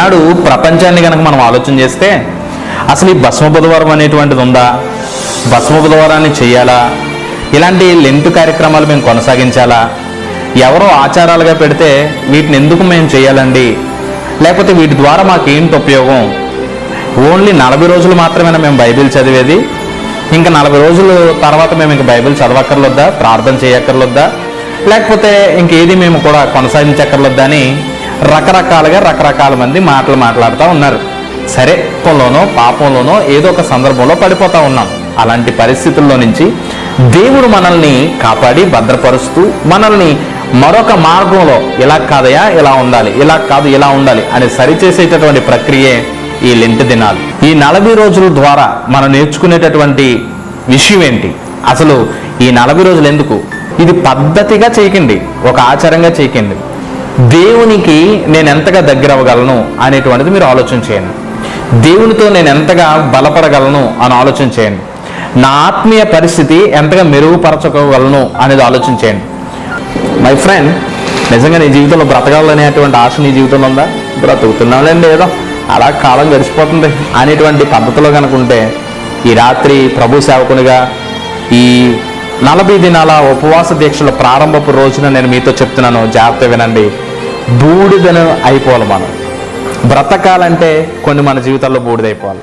ఈనాడు ప్రపంచాన్ని కనుక మనం ఆలోచన చేస్తే అసలు ఈ భస్మ బుధవారం అనేటువంటిది ఉందా, భస్మ బుధవారాన్ని చేయాలా, ఇలాంటి లెంత్ కార్యక్రమాలు మేము కొనసాగించాలా, ఎవరో ఆచారాలుగా పెడితే వీటిని ఎందుకు మేము చేయాలండి, లేకపోతే వీటి ద్వారా మాకేంటి ఉపయోగం, ఓన్లీ 40 రోజులు మాత్రమేనా మేము బైబిల్ చదివేది, ఇంకా 40 రోజుల తర్వాత మేము ఇంక బైబిల్ చదవక్కర్లొద్దా, ప్రార్థన చేయక్కర్లొద్దా, లేకపోతే ఇంకేది మేము కూడా కొనసాగించక్కర్లొద్దా అని రకరకాల మంది మాట్లాడుతూ ఉన్నారు. సరే, పొలంలోనో పాపంలోనో ఏదో ఒక సందర్భంలో పడిపోతూ ఉన్నాం. అలాంటి పరిస్థితుల్లో నుంచి దేవుడు మనల్ని కాపాడి భద్రపరుస్తూ మనల్ని మరొక మార్గంలో ఇలా కాదయా ఇలా ఉండాలి, ఇలా కాదు ఇలా ఉండాలి అని సరిచేసేటటువంటి ప్రక్రియే ఈ లెంట్ దినాలు. ఈ 40 రోజుల ద్వారా మనం నేర్చుకునేటటువంటి విషయం ఏంటి, అసలు ఈ 40 రోజులు ఎందుకు, ఇది పద్ధతిగా చేయకండి, ఒక ఆచారంగా చేయకండి, దేవునికి నేను ఎంతగా దగ్గర అవ్వగలను అనేటువంటిది మీరు ఆలోచన చేయండి, దేవునితో నేను ఎంతగా బలపడగలను అని ఆలోచన చేయండి, నా ఆత్మీయ పరిస్థితి ఎంతగా మెరుగుపరచుకోగలను అనేది ఆలోచన చేయండి. మై ఫ్రెండ్, నిజంగా నీ జీవితంలో బ్రతకాలనేటువంటి ఆశ నీ జీవితంలో ఉందా? బ్రతుకుతున్నావులేండి, ఏదో అలా కాలం గడిచిపోతుంది అనేటువంటి పద్ధతిలో కనుకుంటే ఈ రాత్రి ప్రభు సేవకునిగా ఈ 40 దినాల ఉపవాస దీక్షల ప్రారంభపు రోజున నేను మీతో చెప్తున్నాను, జాగ్రత్త వినండి. బూడిదను అయిపోవాలి. మనం బ్రతకాలంటే కొన్ని మన జీవితాల్లో బూడిదైపోవాలి.